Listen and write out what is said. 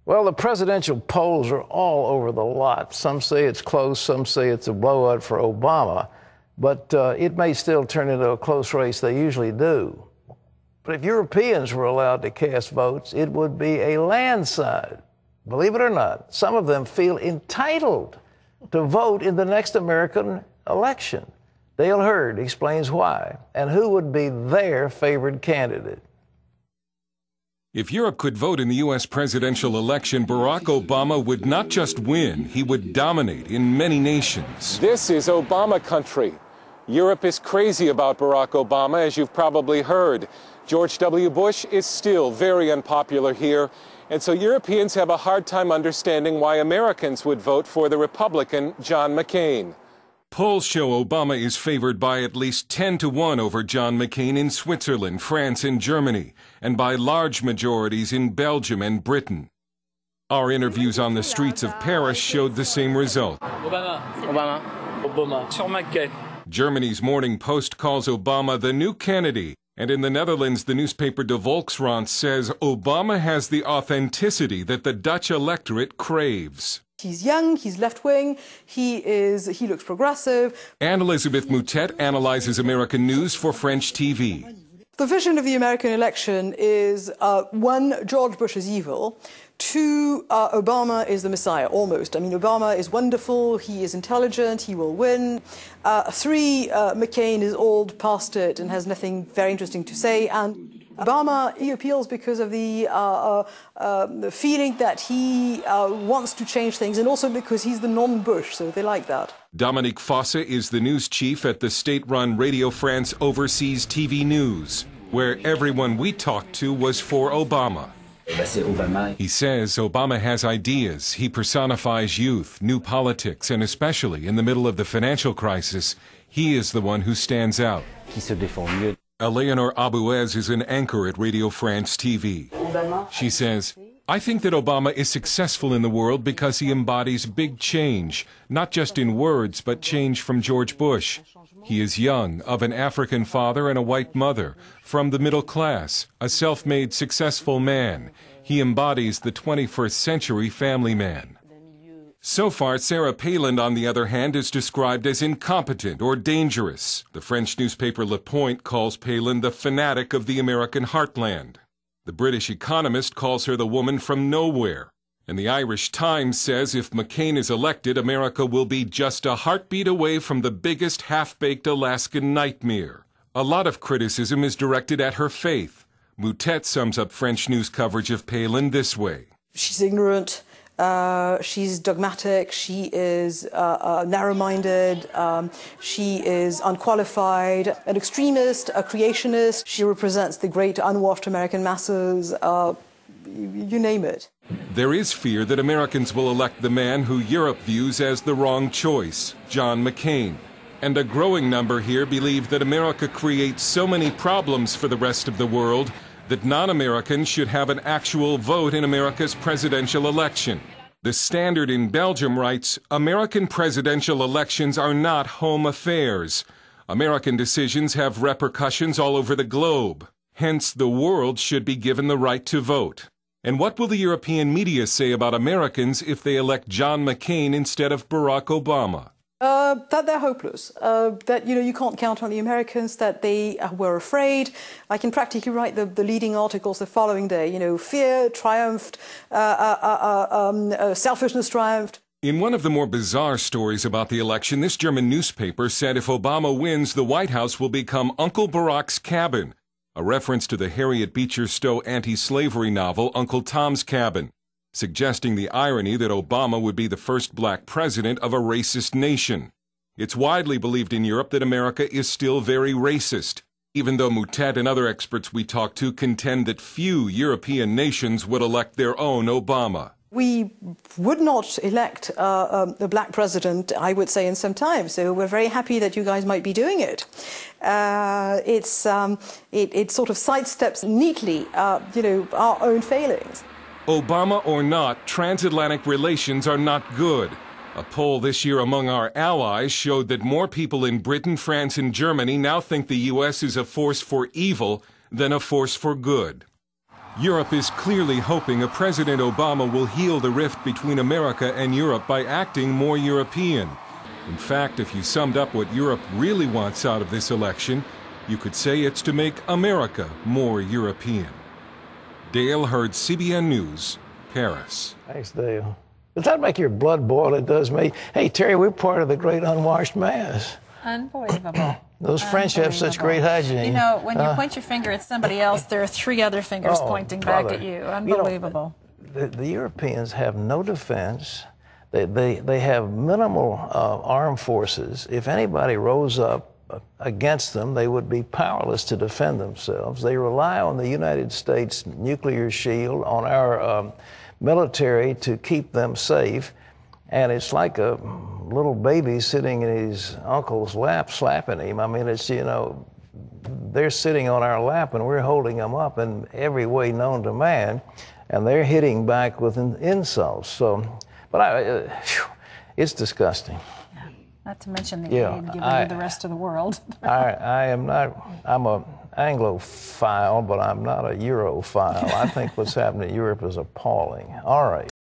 Well, the presidential polls are all over the lot. Some say it's close, some say it's a blowout for Obama, but it may still turn into a close race. They usually do. But if Europeans were allowed to cast votes, it would be a landslide. Believe it or not, some of them feel entitled to vote in the next American election. Dale Hurd explains why and who would be their favored candidate. If Europe could vote in the U.S. presidential election, Barack Obama would not just win, he would dominate in many nations. This is Obama country. Europe is crazy about Barack Obama, as you've probably heard. George W. Bush is still very unpopular here, and so Europeans have a hard time understanding why Americans would vote for the Republican John McCain. Polls show Obama is favored by at least 10-1 over John McCain in Switzerland, France, and Germany, and by large majorities in Belgium and Britain. Our interviews on the streets of Paris showed the same result. Obama. Sur McCain. Germany's Morning Post calls Obama the new Kennedy, and in the Netherlands, the newspaper De Volkskrant says Obama has the authenticity that the Dutch electorate craves. He's young, he's left-wing, he looks progressive. Anne Elizabeth Moutet analyzes American news for French TV. The vision of the American election is, one, George Bush is evil. Two, Obama is the Messiah, almost. I mean, Obama is wonderful, he is intelligent, he will win. Three, McCain is old, past it, and has nothing very interesting to say. And Obama, he appeals because of the feeling that he wants to change things, and also because he's the non-Bush, so they like that. Dominique Fosse is the news chief at the state-run Radio France Overseas TV News, where everyone we talked to was for Obama. He says Obama has ideas. He personifies youth, new politics, and especially in the middle of the financial crisis, he is the one who stands out. Eleanor Abouez is an anchor at Radio France TV. She says, I think that Obama is successful in the world because he embodies big change, not just in words, but change from George Bush. He is young, of an African father and a white mother, from the middle class, a self-made successful man. He embodies the 21st century family man. So far, Sarah Palin, on the other hand, is described as incompetent or dangerous. The French newspaper Le Point calls Palin the fanatic of the American heartland. The British Economist calls her the woman from nowhere. And the Irish Times says if McCain is elected, America will be just a heartbeat away from the biggest half-baked Alaskan nightmare. A lot of criticism is directed at her faith. Moutet sums up French news coverage of Palin this way. She's ignorant. She's dogmatic, she is narrow-minded, she is unqualified, an extremist, a creationist. She represents the great unwashed American masses, you name it. There is fear that Americans will elect the man who Europe views as the wrong choice, John McCain. And a growing number here believe that America creates so many problems for the rest of the world that non-Americans should have an actual vote in America's presidential election. The Standard in Belgium writes, American presidential elections are not home affairs. American decisions have repercussions all over the globe. Hence, the world should be given the right to vote. And what will the European media say about Americans if they elect John McCain instead of Barack Obama? That they're hopeless, that, you can't count on the Americans, that they were afraid. I can practically write the leading articles the following day, fear triumphed, selfishness triumphed. In one of the more bizarre stories about the election, this German newspaper said if Obama wins, the White House will become Uncle Barack's cabin, a reference to the Harriet Beecher Stowe anti-slavery novel Uncle Tom's Cabin, suggesting the irony that Obama would be the first black president of a racist nation. It's widely believed in Europe that America is still very racist, even though Moutet and other experts we talked to contend that few European nations would elect their own Obama. We would not elect the black president, I would say, in some time, so we're very happy that you guys might be doing it. It sort of sidesteps neatly, our own failings. Obama or not, transatlantic relations are not good. A poll this year among our allies showed that more people in Britain, France, and Germany now think the U.S. is a force for evil than a force for good. Europe is clearly hoping a President Obama will heal the rift between America and Europe by acting more European. In fact, if you summed up what Europe really wants out of this election, you could say it's to make America more European. Dale Hurd, CBN News, Paris. Thanks, Dale. Does that make your blood boil? It does me. Hey, Terry, we're part of the great unwashed mass. Unbelievable. Those French have such great hygiene. You know, when you point your finger at somebody else, there are 3 other fingers pointing back at you. Unbelievable. You know, the Europeans have no defense. They have minimal armed forces. If anybody rose up against them, they would be powerless to defend themselves. They rely on the United States nuclear shield, on our military to keep them safe. And it's like a little baby sitting in his uncle's lap, slapping him. I mean, it's, you know, they're sitting on our lap and we're holding them up in every way known to man, and they're hitting back with insults. So, but it's disgusting. Yeah. Not to mention the aid given to the rest of the world. I'm a Anglophile, but I'm not a Europhile. I think what's happening in Europe is appalling. All right.